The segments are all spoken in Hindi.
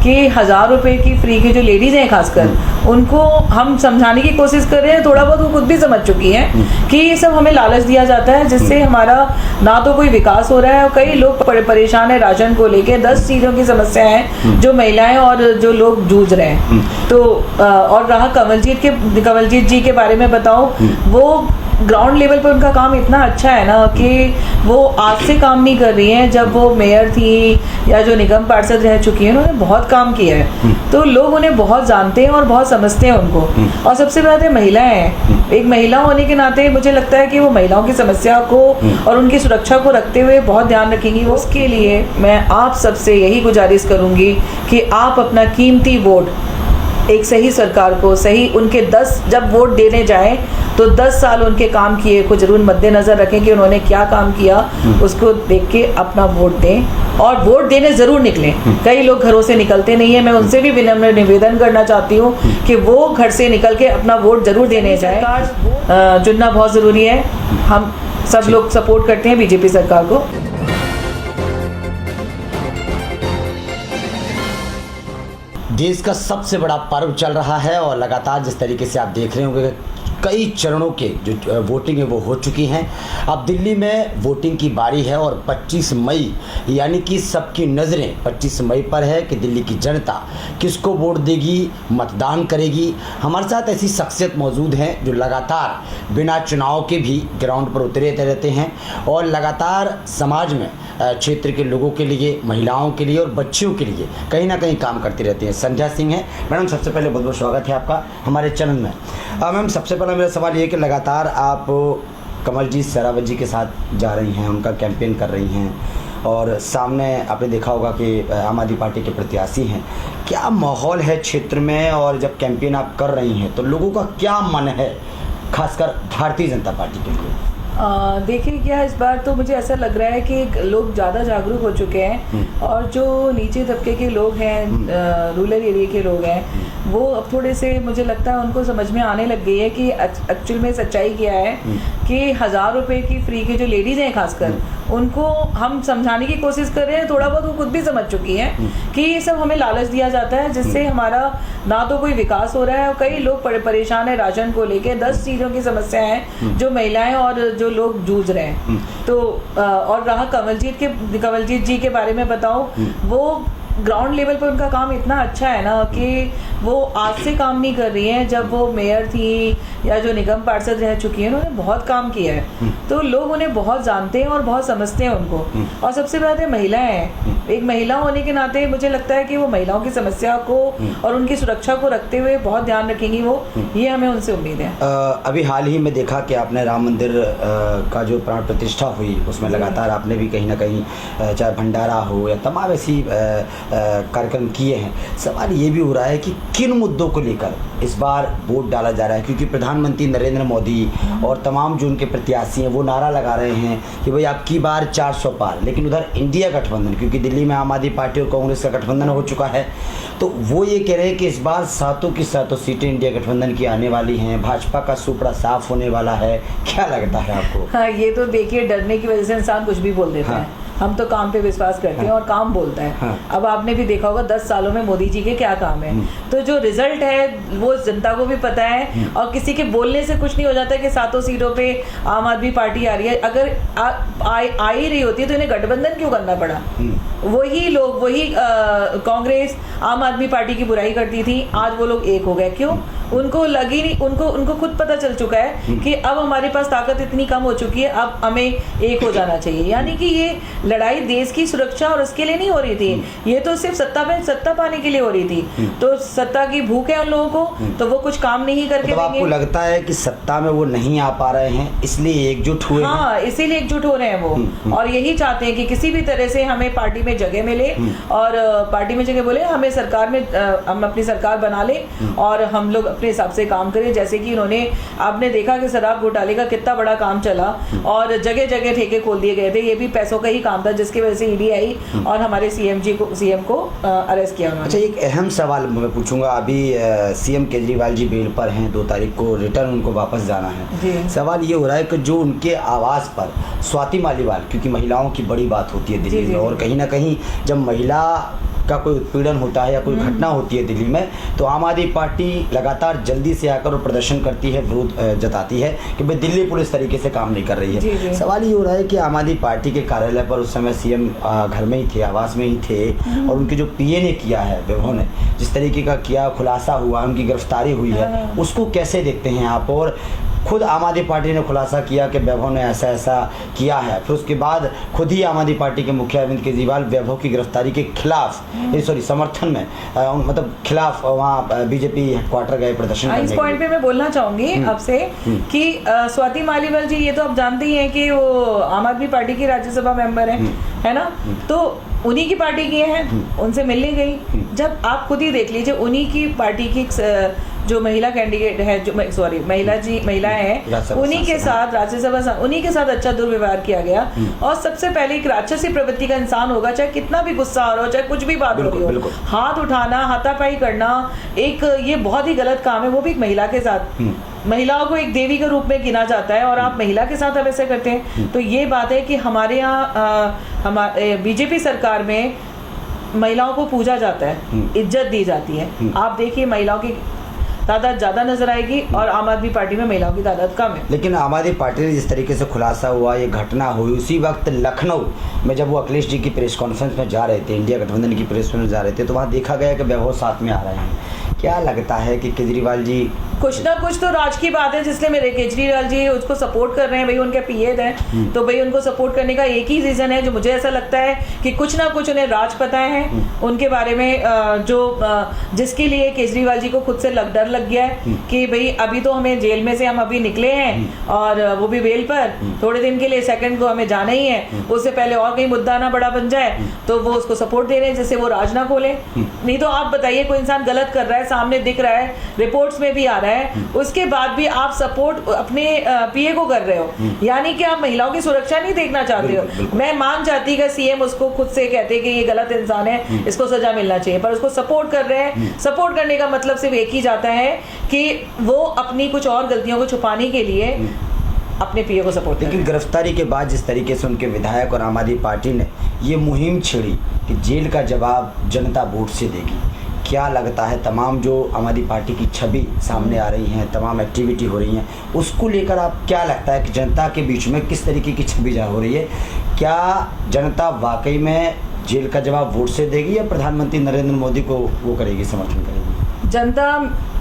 कि 1000 रुपए की फ्री की जो लेडीज हैं खासकर उनको हम समझाने की कोशिश कर रहे हैं। थोड़ा बहुत वो खुद भी समझ चुकी हैं कि ये सब हमें लालच दिया जाता है जिससे हमारा ना तो कोई विकास हो रहा है और कई लोग परेशान है राशन को लेके। 10 चीज़ों की समस्या है जो महिलाएं और जो लोग जूझ रहे हैं। तो और रहा कमलजीत जी के बारे में बताऊं, वो ग्राउंड लेवल पर उनका काम इतना अच्छा है ना कि वो आज से काम नहीं कर रही हैं। जब वो मेयर थी या जो निगम पार्षद रह चुकी हैं उन्होंने बहुत काम किया है। तो लोग उन्हें बहुत जानते हैं और बहुत समझते हैं उनको। और सबसे बड़ा है महिलाएं हैं। एक महिला होने के नाते मुझे लगता है कि वो महिलाओं की समस्या को और उनकी सुरक्षा को रखते हुए बहुत ध्यान रखेंगी। उसके लिए मैं आप सबसे यही गुजारिश करूंगी कि आप अपना कीमती वोट एक सही सरकार को सही उनके 10 जब वोट देने जाएं तो 10 साल उनके काम किए को जरूर मद्देनजर रखें कि उन्होंने क्या काम किया, उसको देख के अपना वोट दें और वोट देने जरूर निकलें। कई लोग घरों से निकलते नहीं है, मैं उनसे भी विनम्र निवेदन करना चाहती हूँ कि वो घर से निकल के अपना वोट जरूर देने जाए। चुनना बहुत जरूरी है। हम सब लोग सपोर्ट करते हैं बीजेपी सरकार को। देश का सबसे बड़ा पर्व चल रहा है और लगातार जिस तरीके से आप देख रहे होंगे कई चरणों के जो वोटिंग है वो हो चुकी हैं। अब दिल्ली में वोटिंग की बारी है और 25 मई यानी कि सबकी नज़रें 25 मई पर है कि दिल्ली की जनता किसको वोट देगी, मतदान करेगी। हमारे साथ ऐसी शख्सियत मौजूद हैं जो लगातार बिना चुनाव के भी ग्राउंड पर उतरे रहते हैं और लगातार समाज में क्षेत्र के लोगों के लिए, महिलाओं के लिए और बच्चियों के लिए कहीं ना कहीं काम करती रहती हैं। संध्या सिंह है। मैडम सबसे पहले बहुत बहुत स्वागत है आपका हमारे चैनल में। मैम सबसे पहला मेरा सवाल ये कि लगातार आप कमलजीत शेरावत जी के साथ जा रही हैं, उनका कैंपेन कर रही हैं और सामने आपने देखा होगा कि आम आदमी पार्टी के प्रत्याशी हैं। क्या माहौल है क्षेत्र में और जब कैंपेन आप कर रही हैं तो लोगों का क्या मन है खासकर भारतीय जनता पार्टी के लिए? देखिए क्या इस बार तो मुझे ऐसा लग रहा है कि लोग ज़्यादा जागरूक हो चुके हैं और जो नीचे तबके के लोग हैं, रूरल एरिया के लोग हैं, वो अब थोड़े से मुझे लगता है उनको समझ में आने लग गई है कि एक्चुअल में सच्चाई क्या है कि 1000 रुपए की फ्री की जो लेडीज हैं खासकर उनको हम समझाने की कोशिश कर रहे हैं। थोड़ा बहुत वो खुद भी समझ चुकी हैं कि ये सब हमें लालच दिया जाता है जिससे हमारा ना तो कोई विकास हो रहा है और कई लोग परेशान है राशन को लेके। 10 चीज़ों की समस्या है जो महिलाएं और जो लोग जूझ रहे हैं। तो और रहा कमलजीत जी के बारे में बताऊं, वो ग्राउंड लेवल पर उनका काम इतना अच्छा है ना कि वो आज से काम नहीं कर रही हैं। जब वो मेयर थी या जो निगम पार्षद रह चुकी हैं उन्होंने बहुत काम किया है। तो लोग उन्हें बहुत जानते हैं और बहुत समझते हैं उनको। और सबसे बड़ा है महिलाएं हैं। एक महिला होने के नाते मुझे लगता है कि वो महिलाओं की समस्या को और उनकी सुरक्षा को रखते हुए बहुत ध्यान रखेंगी वो। ये हमें उनसे उम्मीद है। अभी हाल ही में देखा कि आपने राम मंदिर का जो प्राण प्रतिष्ठा हुई उसमें लगातार आपने भी कहीं ना कहीं चाहे भंडारा हो या तमाम ऐसी कार्यक्रम किए हैं। सवाल ये भी हो रहा है कि किन मुद्दों को लेकर इस बार वोट डाला जा रहा है, क्योंकि प्रधानमंत्री नरेंद्र मोदी और तमाम जो उनके प्रत्याशी हैं वो नारा लगा रहे हैं कि भाई अब की बार 400 पार। लेकिन उधर इंडिया गठबंधन, क्योंकि दिल्ली में आम आदमी पार्टी और कांग्रेस का गठबंधन हो चुका है, तो वो ये कह रहे हैं कि इस बार 7 की 7 सीटें इंडिया गठबंधन की आने वाली हैं, भाजपा का सुपड़ा साफ होने वाला है। क्या लगता है आपको? हाँ, ये तो देखिए डरने की वजह से इंसान कुछ भी बोल देता है। हम तो काम पे विश्वास करते हैं और काम बोलता है। अब आपने भी देखा होगा 10 सालों में मोदी जी के क्या काम है। तो जो रिजल्ट है वो जनता को भी पता है और किसी के बोलने से कुछ नहीं हो जाता कि 7 सीटों पे आम आदमी पार्टी आ रही है। अगर आ ही रही होती तो इन्हें गठबंधन क्यों करना पड़ा? वही लोग कांग्रेस आम आदमी पार्टी की बुराई करती थी, आज वो लोग एक हो गए। क्यों? उनको लगी नहीं, उनको खुद पता चल चुका है कि अब हमारे पास ताकत इतनी कम हो चुकी है, अब हमें एक हो जाना चाहिए। यानी कि ये लड़ाई देश की सुरक्षा और उसके लिए नहीं हो रही थी, ये तो सिर्फ सत्ता पाने के लिए हो रही थी। तो सत्ता की भूख है उन लोगों को, तो वो कुछ काम नहीं करके तो आपको लगता है कि सत्ता में वो नहीं आ पा रहे हैं इसलिए एकजुट हुए? हाँ, इसीलिए एकजुट हो रहे हैं वो और यही चाहते हैं कि किसी भी तरह से हमें पार्टी में जगह मिले और पार्टी में जगह बोले हमें सरकार में हम अपनी सरकार बना ले और हम लोग अपने हिसाब से काम करें। जैसे कि इन्होंने, आपने देखा कि शराब घोटाले का कितना बड़ा काम चला और जगह जगह ठेके खोल दिए गए थे। ये भी पैसों का ही काम था जिसकी वजह से ईडी आई और हमारे सीएम को अरेस्ट किया उन्होंने। अच्छा, एक अहम सवाल मैं पूछूंगा। अभी सीएम केजरीवाल जी बेल पर हैं, 2 तारीख को रिटर्न उनको वापस जाना है। सवाल ये हो रहा है कि जो उनके आवास पर स्वाति मालीवाल, क्योंकि महिलाओं की बड़ी बात होती है दिल्ली में और कहीं ना कहीं जब महिला का कोई उत्पीड़न होता है या कोई घटना होती है दिल्ली में, तो आम आदमी पार्टी लगातार जल्दी से आकर और प्रदर्शन करती है, विरोध जताती है कि भाई दिल्ली पुलिस तरीके से काम नहीं कर रही है। जी। सवाल ये हो रहा है कि आम आदमी पार्टी के कार्यालय पर उस समय सीएम घर में ही थे, आवास में ही थे, और उनके जो पीए ने किया है, वैभव ने जिस तरीके का किया, खुलासा हुआ, उनकी गिरफ्तारी हुई है, उसको कैसे देखते हैं आप? और खुद आम आदमी पार्टी ने खुलासा किया कि वैभव ने ऐसा ऐसा किया है, फिर उसके बाद खुद ही आम आदमी पार्टी के मुखिया अरविंद केजरीवाल वैभव की गिरफ्तारी के खिलाफ, समर्थन में, मतलब खिलाफ वहाँ बीजेपी हेडक्वार्टर गए प्रदर्शन करने। इस पॉइंट पे मैं बोलना चाहूंगी आपसे कि स्वाति मालीवाल जी, ये तो आप जानते ही हैं कि वो आम आदमी पार्टी की राज्यसभा मेंबर है ना, तो उन्हीं की पार्टी की हैं, उनसे मिलने गई। जब आप खुद ही देख लीजिए, उन्हीं की पार्टी की जो महिला कैंडिडेट है, जो महिलाएं हैं, उन्हीं के साथ राज्यसभा, उन्हीं के साथ अच्छा दुर्व्यवहार किया गया। और सबसे पहले एक राक्षसी प्रवृत्ति का इंसान होगा, चाहे कितना भी गुस्सा आ रहा हो, चाहे कुछ भी बात हो रही हो, हाथ उठाना, हाथापाई करना, एक ये बहुत ही गलत काम है, वो भी एक महिला के साथ। महिलाओं को एक देवी के रूप में गिना जाता है और आप महिला के साथ अब ऐसे करते हैं। तो ये बात है कि हमारे यहाँ हमारे बीजेपी सरकार में महिलाओं को पूजा जाता है, इज्जत दी जाती है। आप देखिए महिलाओं की तादाद ज़्यादा नजर आएगी और आम आदमी पार्टी में महिलाओं की तादाद कम है। लेकिन आम आदमी पार्टी ने जिस तरीके से खुलासा हुआ, ये घटना हुई, उसी वक्त लखनऊ में जब वो अखिलेश जी की प्रेस कॉन्फ्रेंस में जा रहे थे, इंडिया गठबंधन की प्रेस में जा रहे थे, तो वहाँ देखा गया कि वैभव साथ में आ रहे हैं। क्या लगता है कि केजरीवाल जी कुछ ना कुछ तो राज की बात है, जिसलिए मेरे केजरीवाल जी उसको सपोर्ट कर रहे हैं, भाई उनके पीए हैं, तो भाई उनको सपोर्ट करने का एक ही रीजन है, जो मुझे ऐसा लगता है कि कुछ ना कुछ उन्हें राज पता है उनके बारे में, जो जिसके लिए केजरीवाल जी को खुद से डर लग गया है कि भाई अभी तो हमें जेल में से हम अभी निकले हैं और वो भी बेल पर, थोड़े दिन के लिए, सेकंड को हमें जाना ही है, उससे पहले और कहीं मुद्दा ना बड़ा बन जाए, तो वो उसको सपोर्ट दे रहे हैं जिससे वो राज ना खोले। नहीं तो आप बताइए, कोई इंसान गलत कर रहा है, सामने दिख रहा है, रिपोर्ट्स में भी आ रहा है, उसके बाद भी आप सपोर्ट अपने पीए को कर रहे हो, यानी कि आप महिलाओं की सुरक्षा नहीं देखना चाहते हो। मैं मान जाती कि सीएम उसको खुद से कहते कि ये गलत इंसान है, इसको सजा मिलना चाहिए, पर उसको सपोर्ट कर रहे हैं। सपोर्ट करने का मतलब सिर्फ एक ही जाता है कि वो अपनी कुछ और गलतियों को छुपाने के लिए अपने पीए को सपोर्ट। लेकिन गिरफ्तारी के बाद जिस तरीके से उनके विधायक और आम आदमी पार्टी ने ये मुहिम छेड़ी कि जेल का जवाब जनता वोट से देगी, क्या लगता है तमाम जो आम आदमी पार्टी की छवि सामने आ रही हैं, तमाम एक्टिविटी हो रही हैं, उसको लेकर आप क्या लगता है कि जनता के बीच में किस तरीके की छवि हो रही है? क्या जनता वाकई में जेल का जवाब वोट से देगी या प्रधानमंत्री नरेंद्र मोदी को वो करेगी, समर्थन करेगी? जनता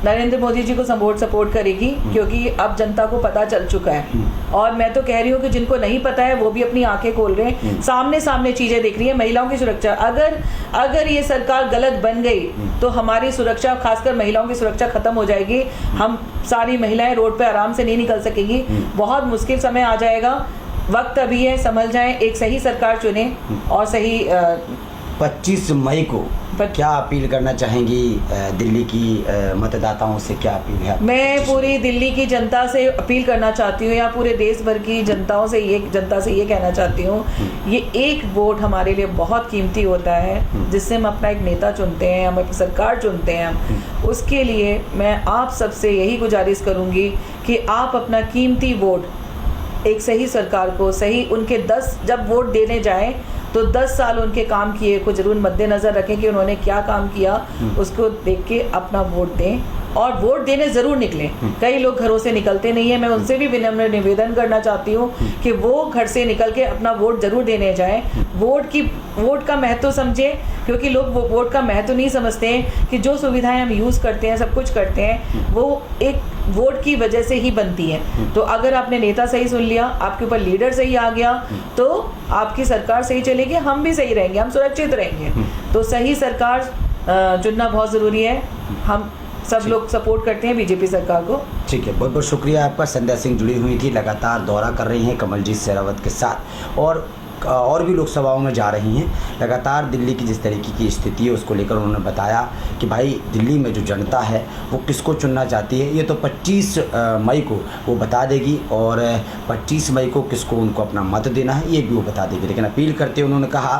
नरेंद्र मोदी जी को सपोर्ट करेगी, क्योंकि अब जनता को पता चल चुका है। और मैं तो कह रही हूँ कि जिनको नहीं पता है वो भी अपनी आंखें खोल रहे हैं, सामने चीजें देख रही है। महिलाओं की सुरक्षा, अगर ये सरकार गलत बन गई तो हमारी सुरक्षा, खासकर महिलाओं की सुरक्षा खत्म हो जाएगी। हम सारी महिलाएं रोड पे आराम से नहीं निकल सकेंगी, बहुत मुश्किल समय आ जाएगा। वक्त अभी है, समझ जाएं, एक सही सरकार चुने और सही 25 मई को क्या अपील करना चाहेंगी दिल्ली की मतदाताओं से? क्या अपील है? मैं पूरी दिल्ली की जनता से अपील करना चाहती हूँ, या पूरे देश भर की जनता से ये कहना चाहती हूँ, ये एक वोट हमारे लिए बहुत कीमती होता है, जिससे हम अपना एक नेता चुनते हैं, हम अपनी सरकार चुनते हैं। उसके लिए मैं आप सबसे यही गुजारिश करूँगी कि आप अपना कीमती वोट एक सही सरकार को, सही उनके 10 जब वोट देने जाएं तो 10 साल उनके काम किए को जरूर मद्देनजर रखें कि उन्होंने क्या काम किया, उसको देख के अपना वोट दें और वोट देने जरूर निकलें। कई लोग घरों से निकलते नहीं है, मैं उनसे भी विनम्र निवेदन करना चाहती हूँ कि वो घर से निकल के अपना वोट जरूर देने जाएं। वोट का महत्व समझें, क्योंकि लोग वोट का महत्व नहीं समझते हैं कि जो सुविधाएं हम यूज़ करते हैं, सब कुछ करते हैं, वो एक वोट की वजह से ही बनती है। तो अगर आपने नेता सही सुन लिया, आपके ऊपर लीडर सही आ गया, तो आपकी सरकार सही चलेगी, हम भी सही रहेंगे, हम सुरक्षित रहेंगे। तो सही सरकार चुनना बहुत ज़रूरी है। हम सब लोग सपोर्ट करते हैं बीजेपी सरकार को। ठीक है, बहुत बहुत शुक्रिया आपका। संध्या सिंह जुड़ी हुई थी, लगातार दौरा कर रही हैं कमलजीत शेरावत के साथ, और भी लोकसभाओं में जा रही हैं। लगातार दिल्ली की जिस तरीके की स्थिति है उसको लेकर उन्होंने बताया कि भाई दिल्ली में जो जनता है वो किसको चुनना चाहती है, ये तो 25 मई को वो बता देगी, और 25 मई को किसको उनको अपना मत देना है ये भी वो बता देगी। लेकिन अपील करते हुए उन्होंने कहा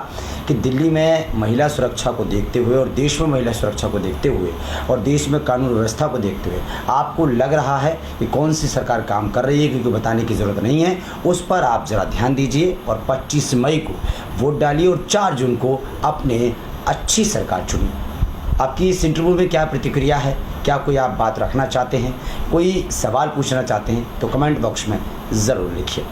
कि दिल्ली में महिला सुरक्षा को देखते हुए और देश में महिला सुरक्षा को देखते हुए और देश में कानून व्यवस्था को देखते हुए आपको लग रहा है कि कौन सी सरकार काम कर रही है, क्योंकि बताने की ज़रूरत नहीं है, उस पर आप ज़रा ध्यान दीजिए और 25 मई को वोट डालिए और 4 जून को अपने अच्छी सरकार चुनी। आपकी इस इंटरव्यू में क्या प्रतिक्रिया है? क्या कोई आप बात रखना चाहते हैं, कोई सवाल पूछना चाहते हैं तो कमेंट बॉक्स में ज़रूर लिखिए।